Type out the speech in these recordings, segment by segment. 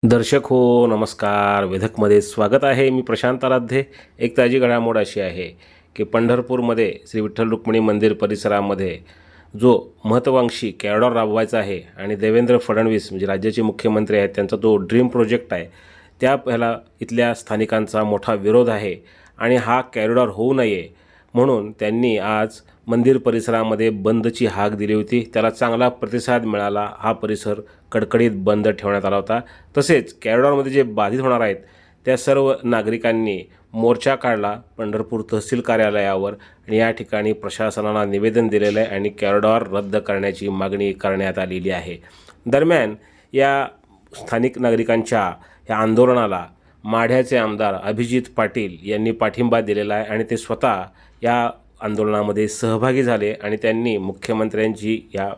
दर्शक हो, नमस्कार. वेधकमध्ये स्वागत आहे. मी प्रशांत आराध्ये. एक ताजी घडामोड अशी आहे की पंढरपूरमध्ये श्री विठ्ठल रुक्मिणी मंदिर परिसरामध्ये जो महत्त्वाकांक्षी कॉरिडॉर राबवायचा आहे आणि देवेंद्र फडणवीस म्हणजे राज्याचे मुख्यमंत्री आहेत, त्यांचा तो ड्रीम प्रोजेक्ट आहे, ह्याला इथल्या स्थानिकांचा मोठा विरोध आहे आणि हा कॉरिडॉर होऊ नये म्हणून त्यांनी आज मंदिर परिसरामध्ये बंदची हाक दिली होती. त्याला चांगला प्रतिसाद मिळाला. हा परिसर कडकडीत बंद ठेवण्यात आला होता. तसेच कॉरिडॉरमध्ये जे बाधित होणार आहेत त्या सर्व नागरिकांनी मोर्चा काढला पंढरपूर तहसील कार्यालयावर आणि या ठिकाणी प्रशासनाला निवेदन दिलेलं आहे आणि कॉरिडॉर रद्द करण्याची मागणी करण्यात आलेली आहे. दरम्यान या स्थानिक नागरिकांच्या या आंदोलनाला माढ्याचे आमदार अभिजित पाटील यांनी पाठिंबा दिलेला आहे आणि ते स्वतः या आंदोलनामध्ये सहभागी झाले आणि त्यांनी मुख्यमंत्र्यांची या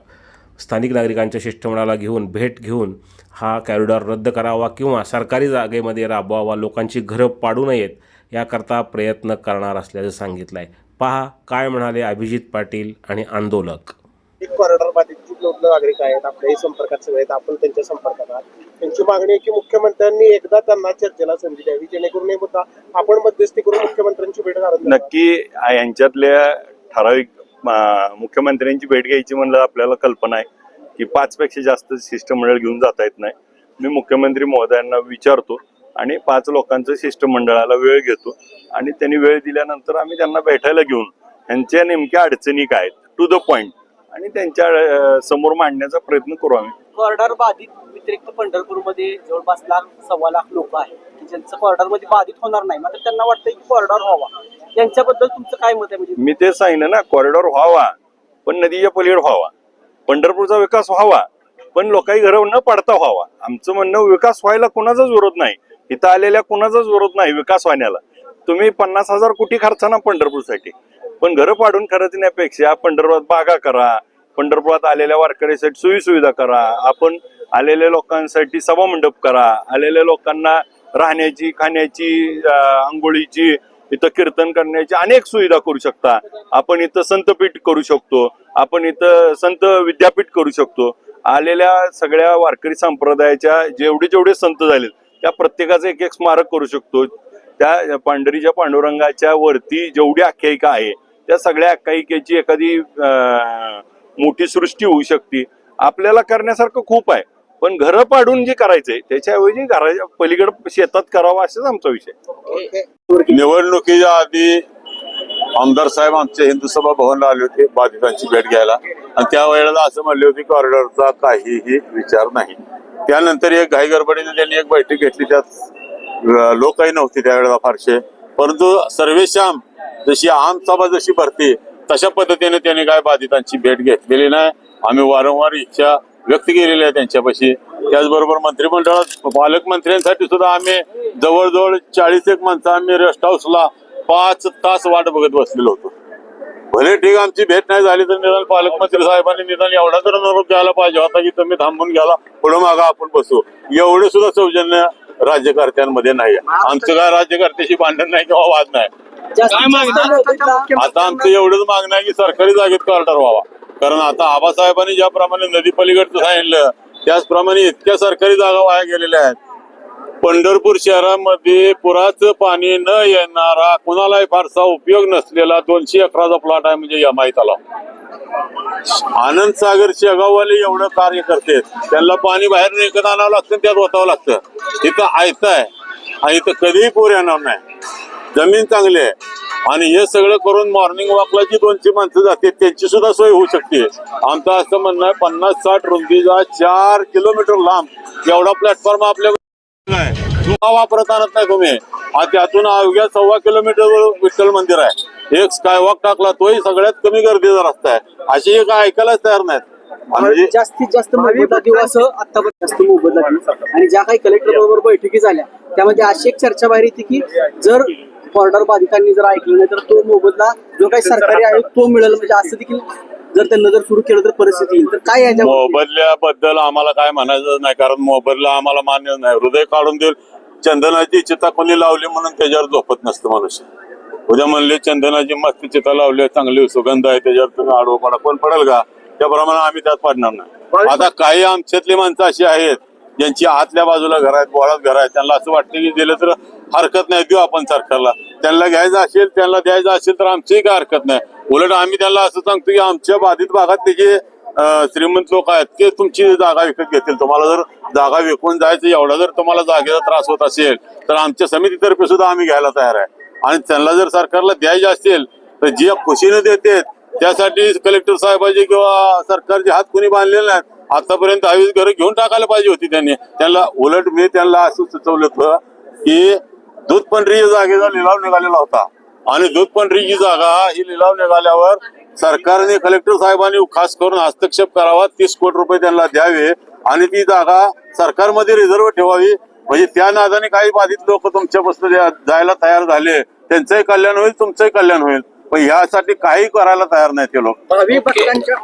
स्थानिक नागरिकांच्या शिष्टमंडळाला भेट घेऊन हा कॉरिडॉर रद्द करावा किंवा सरकारी जागेमध्ये राबवावा, लोकांची घरं पाडू नयेत याकरता प्रयत्न करणार असल्याचं सांगितलं आहे. पहा काय म्हणाले अभिजित पाटील आणि आंदोलक. एक कॉरिडॉर बाधित नागरिक आहेत, आपल्याही संपर्कात सगळे आहेत, आपण त्यांच्या संपर्कात आहात. त्यांची मागणी आहे की मुख्यमंत्र्यांनी एकदा त्यांना चर्चेला संधी द्यावी, जेणेकरून आपण मध्यस्थी करून मुख्यमंत्र्यांची भेट घालून नक्की यांच्यातल्या ठराविक मुख्यमंत्र्यांची भेट घ्यायची म्हणलं आपल्याला कल्पना आहे की 5 पेक्षा जास्त शिष्टमंडळ घेऊन जाता येत नाही. मी मुख्यमंत्री महोदयांना विचारतो आणि 5 लोकांचं शिष्टमंडळाला वेळ घेतो आणि त्यांनी वेळ दिल्यानंतर आम्ही त्यांना भेटायला घेऊन यांच्या नेमक्या अडचणी काय टू द पॉइंट आणि त्यांच्या समोर मांडण्याचा प्रयत्न करू आम्ही. कॉरिडॉर बाधित व्यतिरिक्त पंढरपूरमध्ये जवळपास 1.25 लाख लोक आहेत की ज्यांचं कॉरिडॉर मध्ये बाधित होणार नाही, मात्र त्यांना वाटतं की कॉरिडॉर व्हावा. यांच्याबद्दल तुमचं काय मत आहे? म्हणजे मी ते सांगितलं ना, कॉरिडॉर व्हावा पण नदीच्या पलीकडे व्हावा, पंढरपूरचा विकास व्हावा पण लोकांची घरं न पडता व्हावा. आमचं म्हणणं विकास व्हायला कोणाचाच विरोध नाही, इथं आलेल्या कोणाचाच विरोध नाही विकास व्हायला. तुम्ही 50,000 कोटी खर्चा ना पंढरपूरसाठी, पण घरं पाडून खर्चण्यापेक्षा पंढरपुरात बागा करा, पंढरपुरात आलेल्या वारकऱ्यांसाठी सोयी सुविधा करा, आपण आलेल्या लोकांसाठी सभामंडप करा, आलेल्या लोकांना राहण्याची, खाण्याची, आंघोळीची, इथं कीर्तन करण्याची अनेक सुविधा करू शकता. आपण इथं संतपीठ करू शकतो, आपण इथं संत विद्यापीठ करू शकतो. आलेल्या सगळ्या वारकरी संप्रदायाच्या जेवढे संत झालेत त्या प्रत्येकाचं एक स्मारक करू शकतो. त्या पंढरीच्या पांडुरंगाच्या वरती जेवढी आख्यायिका आहे त्या सगळ्या आख्यायिकेची एखादी मोठी सृष्टी होऊ शकते. आपल्याला करण्यासारखं खूप आहे, पण घरं पाडून जे करायचंय त्याच्याऐवजी घराच्या पलीकडे शेतात करावं असाच आमचा विषय. निवडणुकीच्या आधी आमदार साहेब आमच्या हिंदू सभा भवनला आले होते बाधितांची भेट घ्यायला आणि त्यावेळेला असं म्हणले होते कॉरिडॉरचा काहीही विचार नाही. त्यानंतर एक घाई गडबडीने त्यांनी एक बैठक घेतली, त्यात लोकही नव्हते त्यावेळेला फारसे, परंतु सर्वेशाम जशी आम सभा जशी भरते तशा पद्धतीने त्यांनी काय बाधितांची भेट घेतलेली नाही. आम्ही वारंवार इच्छा व्यक्त केलेली आहे त्यांच्यापाशी. त्याचबरोबर मंत्रिमंडळात पालकमंत्र्यांसाठी सुद्धा आम्ही जवळजवळ 41 माणसं आम्ही रेस्ट हाऊसला 5 तास वाट बघत बसलेलो होतो. भले ठीक आमची भेट नाही झाली तर निदान पालकमंत्री साहेबांनी निदान एवढा तर निरोप द्यायला पाहिजे होता की तुम्ही थांबून गेला, पुढे मागा आपण बसू. एवढे सुद्धा सौजन्य राज्यकर्त्यांमध्ये नाही. आमचं काय राज्यकर्त्याशी भांडण नाही किंवा वाद नाही. आता आमचं एवढंच मागणं आहे की सरकारी जागेत कॉरिडॉर व्हावा, कारण आता आबासाहेबांनी ज्याप्रमाणे नदी पलीकडचं सांगितलं त्याचप्रमाणे इतक्या सरकारी जागा वाया गेलेल्या आहेत. पंढरपूर शहरामध्ये पुराचं पाणी न येणारा, कुणालाही फारसा उपयोग नसलेला 200 एकराचा प्लॉट आहे म्हणजे यमाई तलाव. आनंद सागर शेगाववाले एवढं कार्य करते, त्यांना पाणी बाहेर विकत आणावं लागतं, त्यात ओतावं लागतं. इथं आयतं आहे आणि इथं कधीही पूर येणार नाही, जमीन चांगली आहे आणि हे सगळं करून मॉर्निंग वॉकला जी 200 माणसं जाते त्यांची सुद्धा सोय होऊ शकते. आमचं असं म्हणणं आहे 50-60 रुंदीचा 4 किलोमीटर लांब एवढा प्लॅटफॉर्म आपल्या वापरत आणत नाही तुम्ही. त्यातून अवघ्या 1.25 किलोमीटरवर विठ्ठल मंदिर आहे, एक स्कायवॉक टाकला तोही सगळ्यात कमी गर्दीचा रस्ता आहे. अशी एक ऐकायलाच तयार नाहीत. म्हणजे जास्तीत जास्त मोबदला देऊ असं आतापर्यंत जास्त मोबदला देऊ आणि ज्या काही कलेक्टर बरोबर बैठकी झाल्या त्यामध्ये अशी एक चर्चा बाहेर येते की जर कॉरिडॉर बाधितांनी जर ऐकलं नाही तर तो मोबदला जो काही सरकारी आहे तो मिळेल. म्हणजे असं देखील जर त्यांना जर सुरू केलं तर परिस्थिती येईल. तर काय याच्या मोबदल्याबद्दल आम्हाला काय म्हणायचं नाही, कारण मोबदला आम्हाला मान्य नाही. हृदय काढून देईल. चंदनाची चिता कोणी लावली म्हणून त्याच्यावर झोपत नसतं मनुष्य. उद्या म्हणले चंदनाची मस्त चिता लावली, चांगली सुगंध आहे, त्याच्यावर तुम्ही आडवं पडा, कोण पडेल का? त्याप्रमाणे आम्ही त्यात पडणार नाही. आता काही आमच्यातली माणसं अशी आहेत ज्यांची आतल्या बाजूला घर आहेत, बोळात घर आहेत, त्यांना असं वाटतं की दिलं तर हरकत नाही, देऊ आपण सरकारला. त्यांना घ्यायचं असेल, त्यांना द्यायचं असेल तर आमचीही काय हरकत नाही. उलट आम्ही त्यांना असं सांगतो की आमच्या बाधित भागात ते जे श्रीमंत लोक आहेत ते तुमची जागा विकत घेतील. तुम्हाला जर जागा विकून जायचं एवढा जर तुम्हाला जागेचा त्रास होत असेल तर आमच्या समितीतर्फे सुद्धा आम्ही घ्यायला तयार आहे. आणि त्यांना जर सरकारला द्यायचे असेल तर जे खुशीने देते त्यासाठी कलेक्टर साहेबांचे किंवा सरकारचे हात कोणी बांधलेले नाहीत. आतापर्यंत 20 घरं घेऊन टाकायला पाहिजे होती त्यांनी. त्यांना उलट मी त्यांना असं सुचवलं होतं की दूध पंढरी जागेचा लिलाव निघालेला होता आणि दूध पंढरीची जागा ही लिलाव निघाल्यावर सरकारने कलेक्टर साहेबांनी खास करून हस्तक्षेप करावा, 30 कोटी रुपये त्यांना द्यावे आणि ती जागा सरकारमध्ये रिझर्व्ह ठेवावी. म्हणजे त्या नादाने काही बाधित लोक तुमच्यापासून जायला तयार झाले, त्यांचंही कल्याण होईल, तुमचंही कल्याण होईल. पण ह्यासाठी काही करायला तयार नाही ते लोक. भावी भक्तांच्या